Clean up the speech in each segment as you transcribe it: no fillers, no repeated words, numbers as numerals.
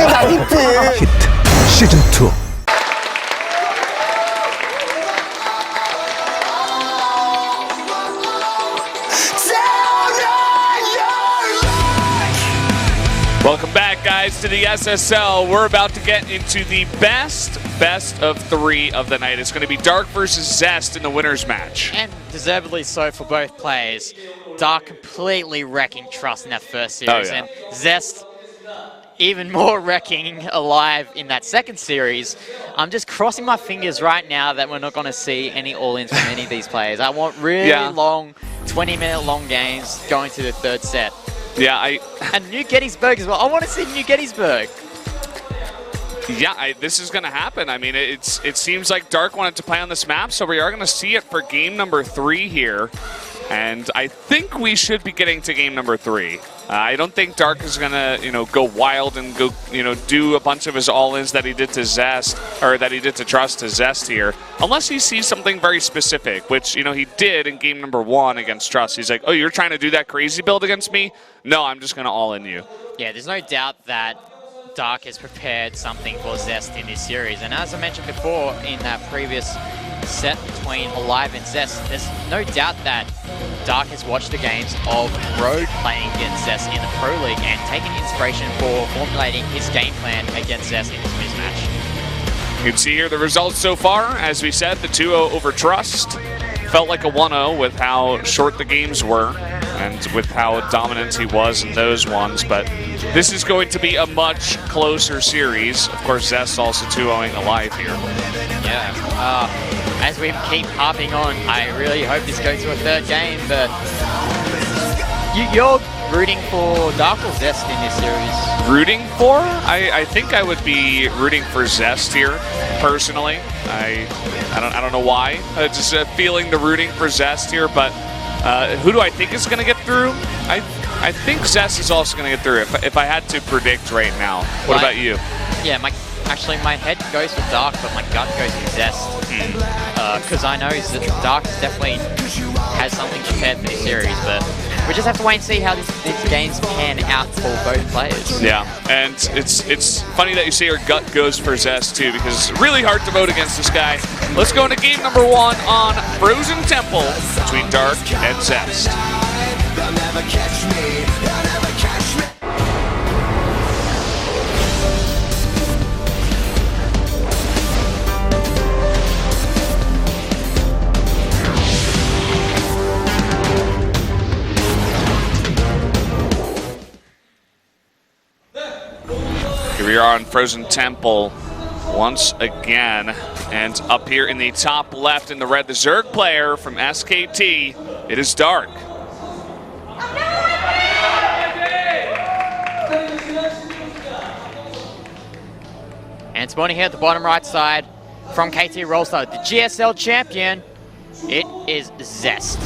히트 시즌2. Welcome back, guys, to the SSL. We're about to get into the best of three of the night. It's going to be Dark versus Zest in the winner's match. And deservedly so for both players. Dark completely wrecking Trust in that first series, and Zest even more wrecking Alive in that second series. I'm just crossing my fingers right now that we're not going to see any all-ins from any of these players. I want really long, 20-minute long games going to the third set. Yeah, and New Gettysburg as well. I want to see New Gettysburg. Yeah, this is going to happen. I mean, it seems like Dark wanted to play on this map, so we are going to see it for game number 3 here. And I think we should be getting to game number 3. I don't think Dark is going to, go wild and go, do a bunch of his all-ins that he did to Zest, or that he did to Trust to Zest here, unless he sees something very specific, which, he did in game number 1 against Trust. He's like, oh, you're trying to do that crazy build against me? No, I'm just going to all-in you. Yeah, there's no doubt that Dark has prepared something for Zest in this series. And as I mentioned before in that previous set between Alive and Zest, there's no doubt that Dark has watched the games of Road playing against Zest in the Pro League and taken inspiration for formulating his game plan against Zest in this match. You can see here the results so far. As we said, the 2-0 over Trust. Felt like a 1-0 with how short the games were and with how dominant he was in those ones, but this is going to be a much closer series. Of course, Zest also 2-0ing Alive here. Yeah, as we keep harping on, I really hope this goes to a third game, but you're rooting for Dark or Zest in this series? Rooting for? I think I would be rooting for Zest here, personally. I don't know why. Just feeling the rooting for Zest here, but who do I think is going to get through? I think Zest is also going to get through if I had to predict right now. What about you? Yeah, actually my head goes for Dark, but my gut goes for Zest. Because I know that Dark definitely has something prepared for this series, but we just have to wait and see how these games pan out for both players. Yeah, and it's funny that you say your gut goes for Zest too, because it's really hard to vote against this guy. Let's go into game number 1 on Frozen Temple between Dark and Zest. They'll never catch me. They'll never catch me. Here we are on Frozen Temple once again, and up here in the top left in the red, the Zerg player from SKT, it is Dark. And spawning here at the bottom right side from KT Rollstar, the GSL champion, it is Zest.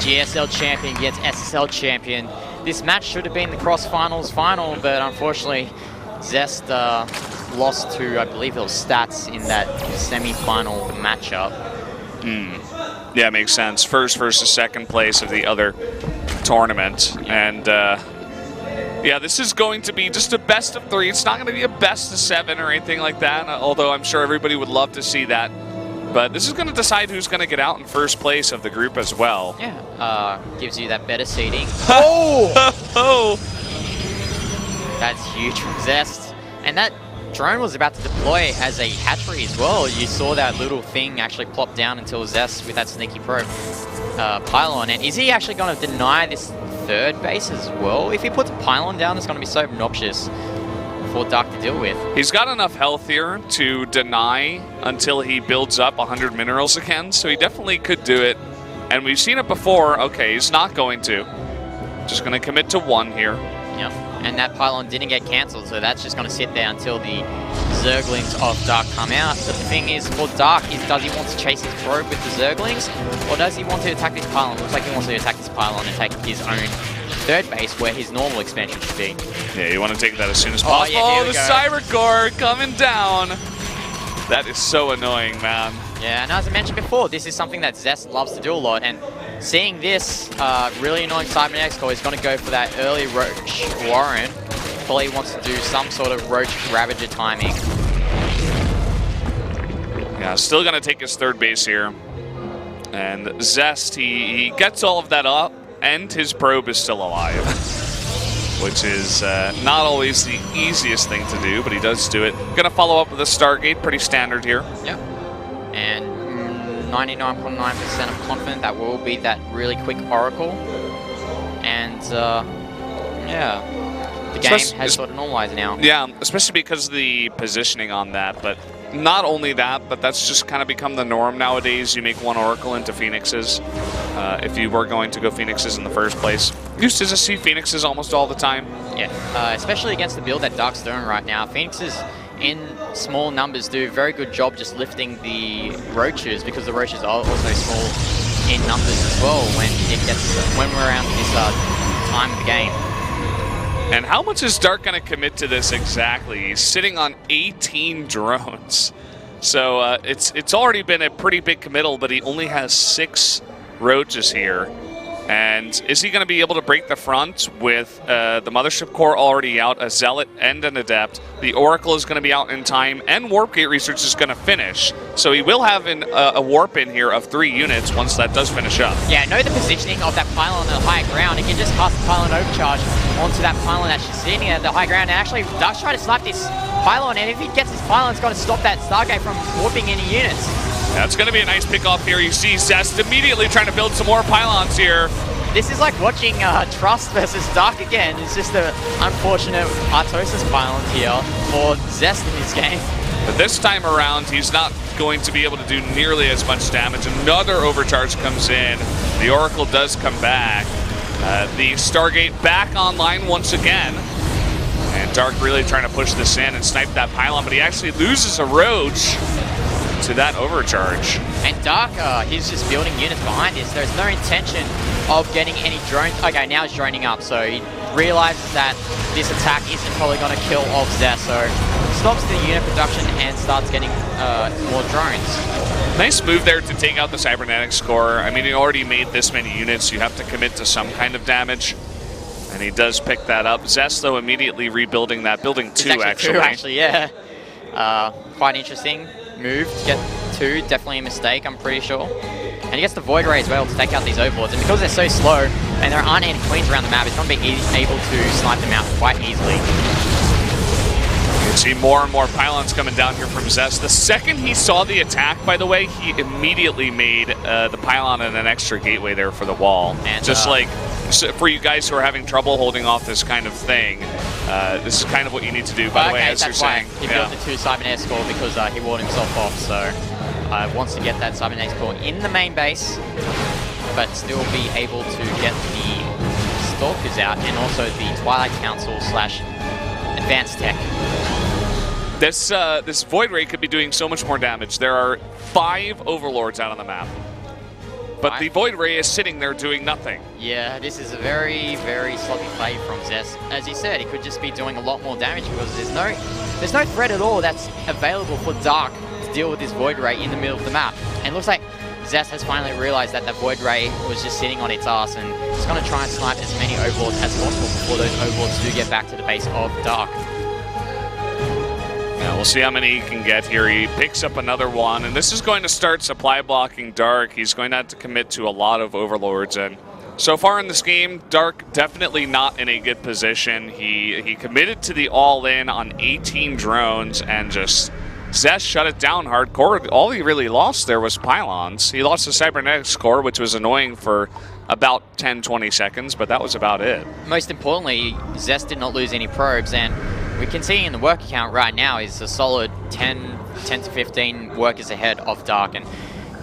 GSL champion against SSL champion. This match should have been the cross-finals final, but unfortunately, Zest lost to, I believe it was Stats in that semi-final matchup. Yeah, makes sense. First versus second place of the other tournament. And yeah, this is going to be just a best of 3. It's not going to be a best of 7 or anything like that, although I'm sure everybody would love to see that. But this is going to decide who's going to get out in first place of the group as well. Yeah, gives you that better seeding. Oh! That's huge from Zest. And that drone was about to deploy as a hatchery as well. You saw that little thing actually plop down until Zest with that sneaky probe pylon. And is he actually going to deny this third base as well? If he puts a pylon down, it's going to be so obnoxious for Dark to deal with. He's got enough health here to deny until he builds up 100 minerals again, so he definitely could do it. And we've seen it before. Okay, he's not going to. Just going to commit to 1 here. Yep, and that pylon didn't get cancelled, so that's just going to sit there until the Zerglings of Dark come out. But the thing is, for Dark, does he want to chase his probe with the Zerglings, or does he want to attack this pylon? Looks like he wants to attack this pylon and take his own third base where his normal expansion should be. Yeah, you want to take that as soon as possible. Oh, yeah, the Cyber Core coming down. That is so annoying, man. Yeah, and as I mentioned before, this is something that Zest loves to do a lot, and seeing this really annoying Cybernetic Core is going to go for that early Roach Warren probably wants to do some sort of Roach Ravager timing. Yeah, still going to take his third base here. And Zest, he gets all of that up, and his probe is still alive. Which is not always the easiest thing to do, but he does do it. Going to follow up with a Stargate, pretty standard here. Yep. And 99.9% of confident that will be that really quick Oracle. And, yeah, the game has sort of normalized now. Yeah, especially because of the positioning on that, but not only that, but that's just kind of become the norm nowadays. You make one Oracle into Phoenixes if you were going to go Phoenixes in the first place. Used to just see Phoenixes almost all the time. Yeah, especially against the build that Dark's doing right now. Phoenixes in small numbers do a very good job just lifting the Roaches, because the Roaches are also small in numbers as well when we're around this time of the game. And how much is Dark going to commit to this exactly? He's sitting on 18 drones. So it's already been a pretty big committal, but he only has 6 Roaches here. And is he going to be able to break the front with the Mothership Core already out, a Zealot and an Adept? The Oracle is going to be out in time, and Warp Gate Research is going to finish. So he will have a Warp in here of 3 units once that does finish up. Yeah, know the positioning of that pylon on the high ground. He can just cast the pylon overcharge onto that pylon that's just sitting at the high ground. And actually, Dark's trying to snipe this pylon, and if he gets his pylon, it's got to stop that Stargate from warping any units. That's going to be a nice pick-off here. You see Zest immediately trying to build some more pylons here. This is like watching Trust versus Dark again. It's just an unfortunate Artosis pylon here for Zest in this game. But this time around, he's not going to be able to do nearly as much damage. Another overcharge comes in. The Oracle does come back. The Stargate back online once again. And Dark really trying to push this in and snipe that pylon, but he actually loses a Roach to that overcharge. And Dark, he's just building units behind this. There's no intention of getting any drones. Okay, now he's droning up, so he realizes that this attack isn't probably going to kill off Zest, so stops the unit production and starts getting more drones. Nice move there to take out the Cybernetics core. I mean, he already made this many units. You have to commit to some kind of damage. And he does pick that up. Zest, though, immediately rebuilding that. Building 2, actually. 2, actually, yeah. Quite interesting move to get 2. Definitely a mistake, I'm pretty sure. And he gets the Void Ray as well to take out these Overlords. And because they're so slow and there aren't any Queens around the map, it's going to be able to snipe them out quite easily. You can see more and more pylons coming down here from Zest. The second he saw the attack, by the way, he immediately made the pylon and an extra gateway there for the wall. And just like, for you guys who are having trouble holding off this kind of thing, this is kind of what you need to do, by the way, as you're saying. He built the 2 Cybernetics core because he walled himself off, so wants to get that Cybernetics core in the main base, but still be able to get the Stalkers out, and also the Twilight Council / Advanced Tech. This Void Ray could be doing so much more damage. There are 5 Overlords out on the map, but the Void Ray is sitting there doing nothing. Yeah, this is a very, very sloppy play from Zest. As he said, he could just be doing a lot more damage because there's no threat at all that's available for Dark to deal with this Void Ray in the middle of the map. And it looks like Zest has finally realized that the Void Ray was just sitting on its ass, and it's going to try and snipe as many Overlords as possible before those Overlords do get back to the base of Dark. Yeah, we'll see how many he can get here. He picks up another one, and this is going to start supply blocking Dark. He's going to have to commit to a lot of Overlords, and so far in this game, Dark definitely not in a good position. He committed to the all-in on 18 drones, and just Zest shut it down hardcore. All he really lost there was pylons. He lost the Cybernetics core, which was annoying for about 10-20 seconds, but that was about it. Most importantly, Zest did not lose any probes, and we can see in the work account right now is a solid 10 to 15 workers ahead of Dark. And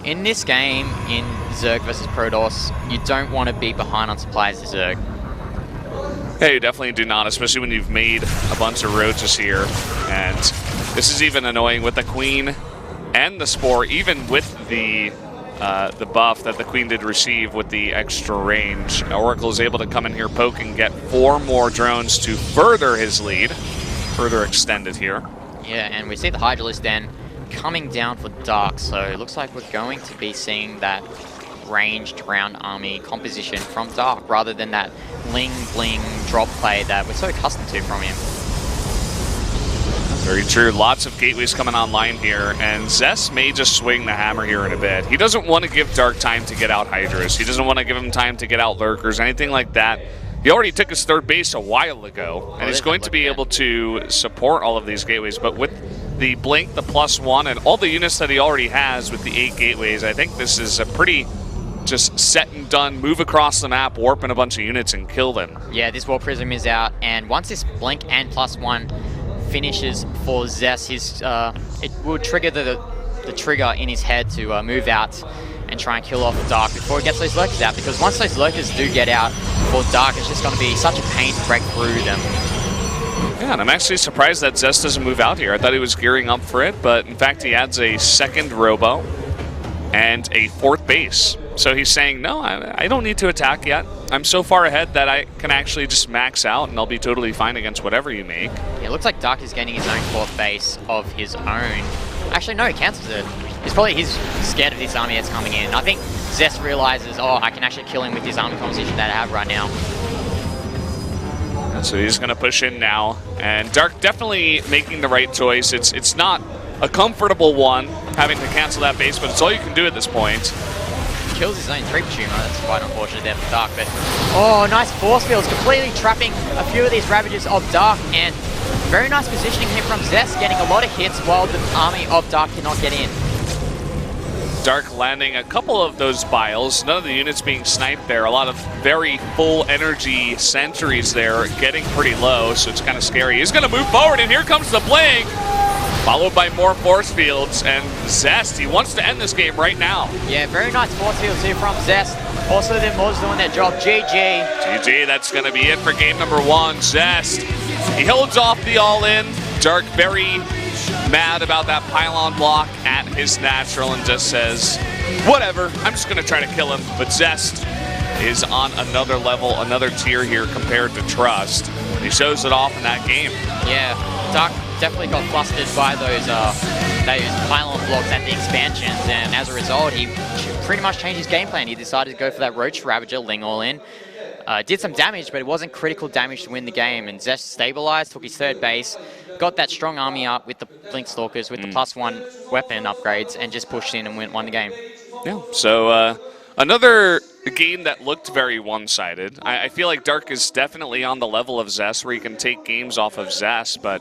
in this game, in Zerg versus Protoss, you don't want to be behind on supplies to Zerg. Yeah, you definitely do not, especially when you've made a bunch of Roaches here. And this is even annoying with the Queen and the Spore, even with the buff that the Queen did receive with the extra range. Oracle is able to come in here, poke, and get 4 more drones to further his lead. Further extended here. Yeah, and we see the Hydralisk then coming down for Dark, so it looks like we're going to be seeing that ranged round army composition from Dark, rather than that bling drop play that we're so accustomed to from him. Very true. Lots of gateways coming online here, and Zest may just swing the hammer here in a bit. He doesn't want to give Dark time to get out Hydras. He doesn't want to give him time to get out Lurkers, anything like that. He already took his third base a while ago, and he's going to be able to support all of these gateways. But with the Blink, the +1, and all the units that he already has with the 8 gateways, I think this is a pretty just set and done, move across the map, warp in a bunch of units, and kill them. Yeah, this War Prism is out, and once this Blink and +1 finishes for Zest, it will trigger the trigger in his head to move out and try and kill off Dark before he gets those Lurkers out, because once those Lurkers do get out for Dark, it's just going to be such a pain to break through them. Yeah, and I'm actually surprised that Zest doesn't move out here. I thought he was gearing up for it, but in fact he adds a second Robo and a 4th base. So he's saying, no, I don't need to attack yet. I'm so far ahead that I can actually just max out and I'll be totally fine against whatever you make. Yeah, it looks like Dark is gaining his own 4th base of his own. Actually, no, he cancels it. He's scared of this army that's coming in. I think Zest realizes, oh, I can actually kill him with this army composition that I have right now. And so he's going to push in now. And Dark definitely making the right choice. It's not a comfortable one, having to cancel that base, but it's all you can do at this point. Kills his own 3 tumor. That's quite unfortunate there for Dark, but oh, nice force fields, completely trapping a few of these Ravages of Dark, and very nice positioning here from Zest, getting a lot of hits while the army of Dark cannot get in. Dark landing a couple of those biles, none of the units being sniped there. A lot of very full energy sentries there, getting pretty low, so it's kind of scary. He's going to move forward, and here comes the Blink, followed by more force fields, and Zest, he wants to end this game right now. Yeah, very nice force fields here from Zest. Also, the Mods doing their job. GG. GG, that's going to be it for game number 1. Zest, he holds off the all-in. Dark very mad about that pylon block at his natural and just says, whatever, I'm just going to try to kill him. But Zest is on another level, another tier here compared to Trust. He shows it off in that game. Yeah, Dark definitely got flustered by those pylon blocks and the expansions, and as a result, he pretty much changed his game plan. He decided to go for that Roach Ravager, Ling all in. Did some damage, but it wasn't critical damage to win the game, and Zest stabilized, took his 3rd base, got that strong army up with the Blink Stalkers, with the +1 weapon upgrades, and just pushed in and won the game. Yeah, so another game that looked very one-sided. I feel like Dark is definitely on the level of Zest, where he can take games off of Zest, but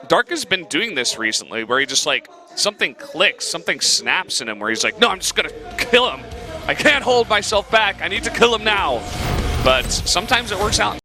Dark has been doing this recently, where he just like, something clicks, something snaps in him, where he's like, no, I'm just going to kill him. I can't hold myself back. I need to kill him now. But sometimes it works out.